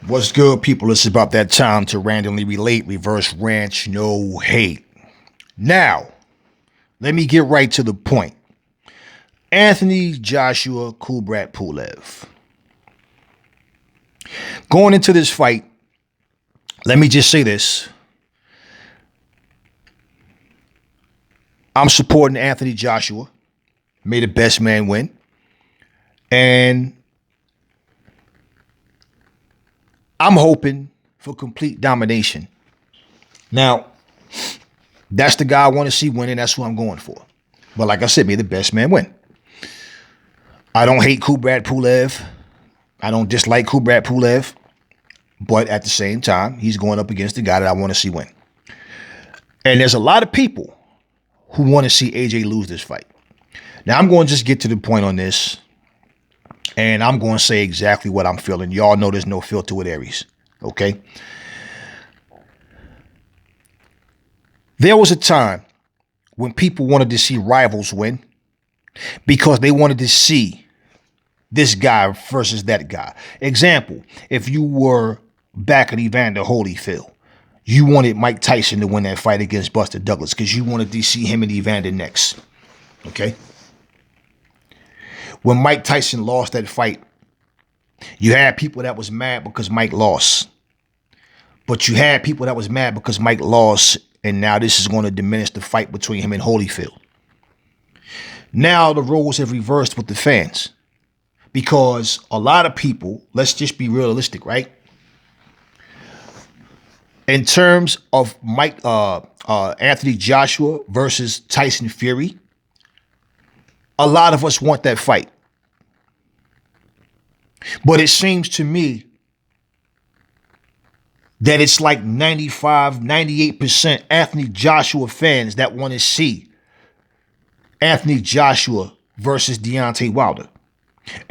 What's good, people? It's about that time to randomly relate, reverse ranch, no hate. Now, let me get right to the point. Anthony Joshua Kubrat Pulev. Going into this fight, let me just say this. I'm supporting Anthony Joshua. May the best man win. And I'm hoping for complete domination. Now, that's the guy I want to see winning. That's who I'm going for. But like I said, may the best man win. I don't hate Kubrat Pulev. I don't dislike Kubrat Pulev. But at the same time, he's going up against the guy that I want to see win. And there's a lot of people who want to see AJ lose this fight. Now, I'm going to just get to the point on this. And I'm going to say exactly what I'm feeling. Y'all know there's no filter with Aries. Okay? There was a time when people wanted to see rivals win because they wanted to see this guy versus that guy. Example, if you were back at Evander Holyfield, you wanted Mike Tyson to win that fight against Buster Douglas because you wanted to see him and Evander next. Okay? When Mike Tyson lost that fight, you had people that was mad because Mike lost. But you had people that was mad because Mike lost, and now this is going to diminish the fight between him and Holyfield. Now the roles have reversed with the fans. Because a lot of people, let's just be realistic, right? In terms of Anthony Joshua versus Tyson Fury, a lot of us want that fight. But it seems to me that it's like 95, 98% Anthony Joshua fans that want to see Anthony Joshua versus Deontay Wilder.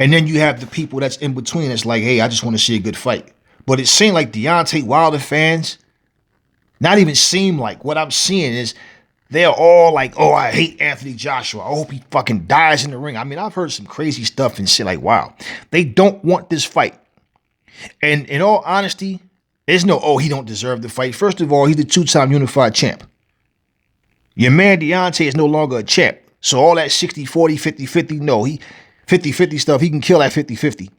And then you have the people that's in between. It's like, hey, I just want to see a good fight. But it seemed like Deontay Wilder fans, not even seem like, what I'm seeing is they're all like, oh, I hate Anthony Joshua. I hope he fucking dies in the ring. I mean, I've heard some crazy stuff and shit like, wow. They don't want this fight. And in all honesty, there's no, oh, he don't deserve the fight. First of all, he's the two-time unified champ. Your man Deontay is no longer a champ. So all that 60-40, 50-50, no, he 50-50 stuff, he can kill that 50-50.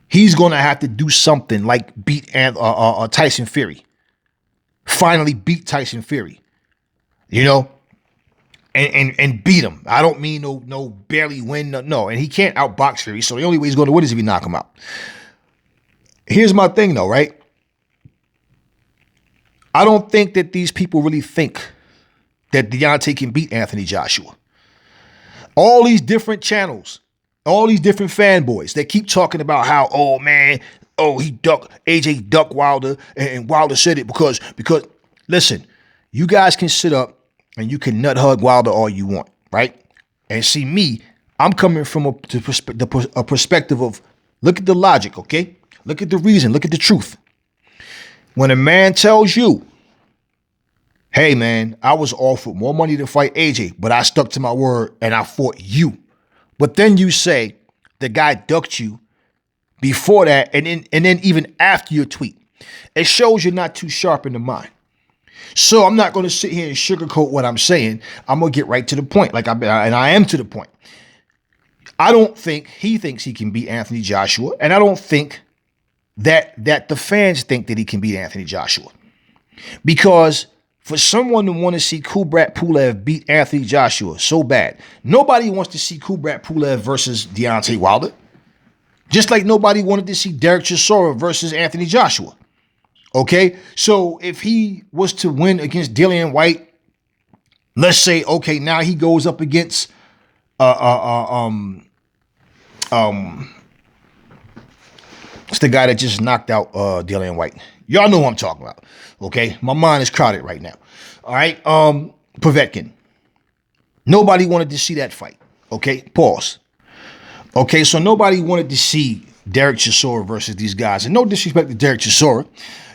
He's going to have to do something like beat Tyson Fury. Finally beat Tyson Fury. You know, and beat him. I don't mean no barely win, no. And he can't outbox Fury, so the only way he's going to win is if he knock him out. Here's my thing, though, right? I don't think that these people really think that Deontay can beat Anthony Joshua. All these different channels, all these different fanboys, they keep talking about how, oh man, AJ ducked Wilder, and Wilder said it because listen, you guys can sit up and you can nut hug Wilder all you want, right? And see me, I'm coming from a perspective of, look at the logic, okay? Look at the reason, look at the truth. When a man tells you, hey man, I was offered more money to fight AJ, but I stuck to my word and I fought you. But then you say the guy ducked you before that and then even after your tweet. It shows you're not too sharp in the mind. So I'm not going to sit here and sugarcoat what I'm saying. I'm going to get right to the point, and I am to the point. I don't think he thinks he can beat Anthony Joshua, and I don't think that the fans think that he can beat Anthony Joshua. Because for someone to want to see Kubrat Pulev beat Anthony Joshua so bad, nobody wants to see Kubrat Pulev versus Deontay Wilder. Just like nobody wanted to see Derek Chisora versus Anthony Joshua. Okay, so if he was to win against Dillian White, let's say, okay, now he goes up against it's the guy that just knocked out Dillian White. Y'all know who I'm talking about. Okay, my mind is crowded right now. All right, Povetkin. Nobody wanted to see that fight. Okay, pause. Okay, so nobody wanted to see Derek Chisora versus these guys, and no disrespect to Derek Chisora.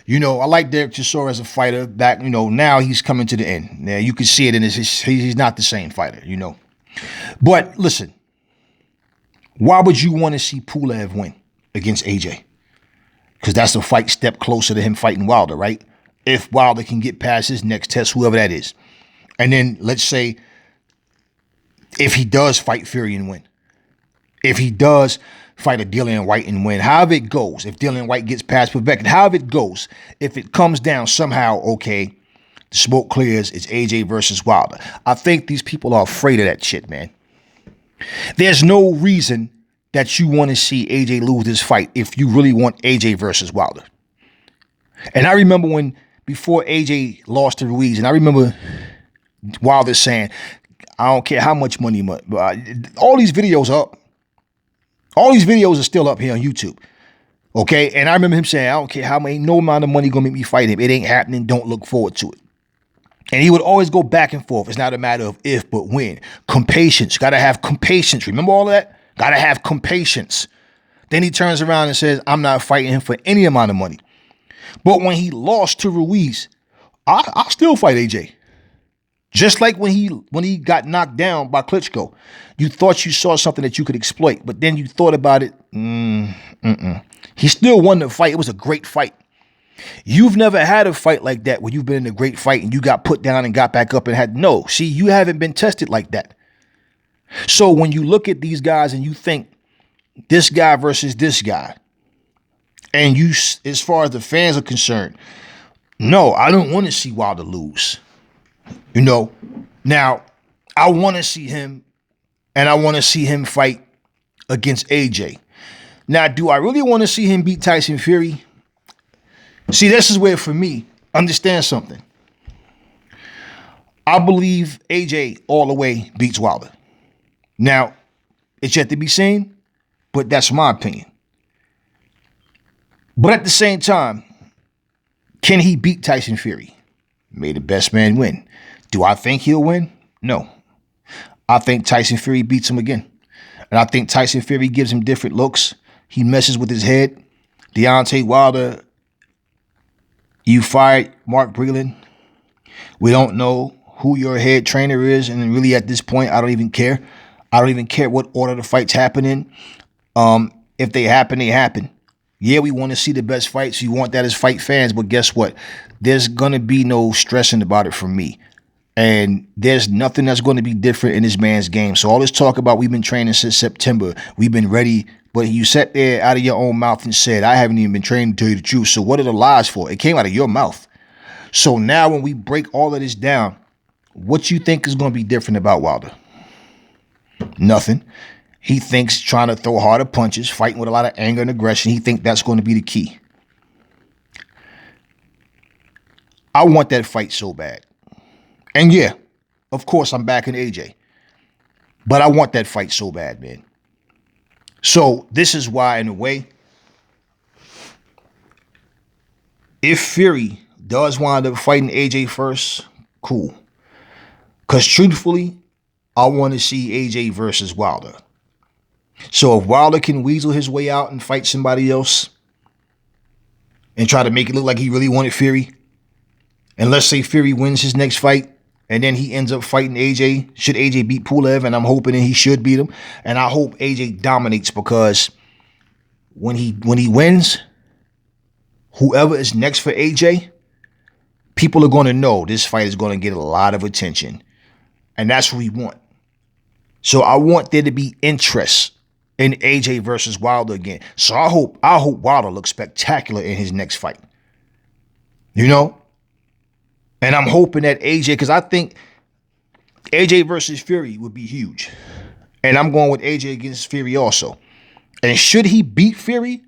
You know, I like Derek Chisora as a fighter. Back, you know, now he's coming to the end. Now you can see it in he's not the same fighter, you know. But listen, why would you want to see Pulev win against AJ? because that's a fight step closer to him fighting Wilder, right? If Wilder can get past his next test, whoever that is. And then let's say if he does fight Fury and win. If he does fight a Dillian White and win, however it goes, if Dillian White gets past Povetkin, however it goes, if it comes down somehow, okay, the smoke clears, it's AJ versus Wilder. I think these people are afraid of that shit, man. There's no reason that you want to see AJ lose this fight if you really want AJ versus Wilder. And I remember when, before AJ lost to Ruiz, and I remember Wilder saying, I don't care how much money, all these videos are up. All these videos are still up here on YouTube. Okay? And I remember him saying, I don't care how many, no amount of money gonna make me fight him. It ain't happening. Don't look forward to it. And he would always go back and forth. It's not a matter of if, but when. Compatience. Gotta have compatience. Remember all of that? Gotta have compatience. Then he turns around and says, I'm not fighting him for any amount of money. But when he lost to Ruiz, I'll still fight AJ. Just like when he got knocked down by Klitschko, you thought you saw something that you could exploit, but then you thought about it. He still won the fight. It was a great fight. You've never had a fight like that where you've been in a great fight and you got put down and got back up and had no. See, you haven't been tested like that. So when you look at these guys and you think this guy versus this guy, and you, as far as the fans are concerned, no, I don't want to see Wilder lose. You know, now I want to see him, and I want to see him fight against AJ. Now, do I really want to see him beat Tyson Fury? See, this is where, for me, understand something. I believe AJ all the way beats Wilder. Now, it's yet to be seen, but that's my opinion. But at the same time, can he beat Tyson Fury? May the best man win. Do I think he'll win? No. I think Tyson Fury beats him again. And I think Tyson Fury gives him different looks. He messes with his head. Deontay Wilder, you fired Mark Breland. We don't know who your head trainer is. And really at this point, I don't even care. I don't even care what order the fights happen in. If they happen, they happen. Yeah, we want to see the best fights. You want that as fight fans. But guess what? There's going to be no stressing about it from me. And there's nothing that's going to be different in this man's game. So all this talk about we've been training since September, we've been ready, but you sat there out of your own mouth and said, I haven't even been training, to tell you the truth. So what are the lies for? It came out of your mouth. So now when we break all of this down, what you think is going to be different about Wilder? Nothing. He thinks trying to throw harder punches, fighting with a lot of anger and aggression, he thinks that's going to be the key. I want that fight so bad. And yeah, of course, I'm backing AJ. But I want that fight so bad, man. So this is why, in a way, if Fury does wind up fighting AJ first, cool. Because truthfully, I want to see AJ versus Wilder. So if Wilder can weasel his way out and fight somebody else and try to make it look like he really wanted Fury, and let's say Fury wins his next fight, and then he ends up fighting AJ. Should AJ beat Pulev? And I'm hoping that he should beat him. And I hope AJ dominates, because when he wins, whoever is next for AJ, people are going to know this fight is going to get a lot of attention. And that's what we want. So I want there to be interest in AJ versus Wilder again. So I hope Wilder looks spectacular in his next fight. You know? And I'm hoping that AJ, because I think AJ versus Fury would be huge. And I'm going with AJ against Fury also. And should he beat Fury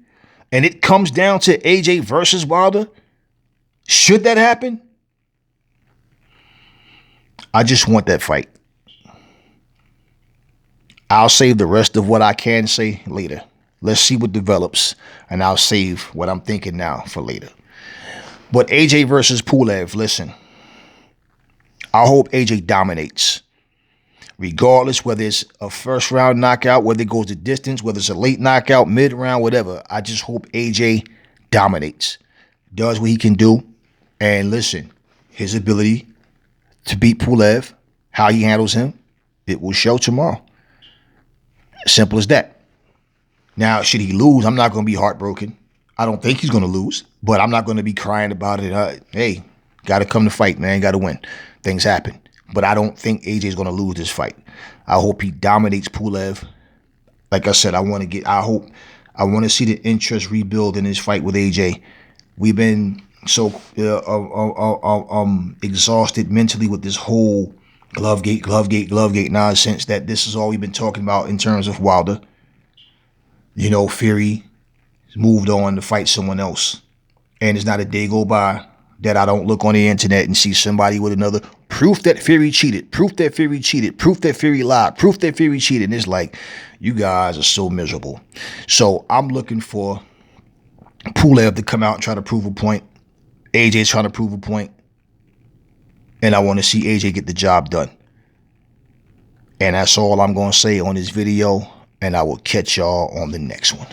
and it comes down to AJ versus Wilder, should that happen? I just want that fight. I'll save the rest of what I can say later. Let's see what develops, and I'll save what I'm thinking now for later. But AJ versus Pulev, listen. I hope AJ dominates. Regardless whether it's a first round knockout, whether it goes the distance, whether it's a late knockout, mid round, whatever. I just hope AJ dominates. Does what he can do. And listen, his ability to beat Pulev, how he handles him, it will show tomorrow. Simple as that. Now, should he lose, I'm not going to be heartbroken. I don't think he's going to lose, but I'm not going to be crying about it. Hey, got to come to fight, man. Got to win. Things happen. But I don't think AJ's going to lose this fight. I hope he dominates Pulev. Like I said, I want to see the interest rebuild in this fight with AJ. We've been so exhausted mentally with this whole Glovegate nonsense that this is all we've been talking about in terms of Wilder. You know, Fury moved on to fight someone else. And there's not a day go by that I don't look on the internet and see somebody with another proof that Fury cheated, proof that Fury cheated, proof that Fury lied, proof that Fury cheated. And it's like, you guys are so miserable. So I'm looking for Pulev to come out and try to prove a point. AJ's trying to prove a point. And I want to see AJ get the job done. And that's all I'm going to say on this video. And I will catch y'all on the next one.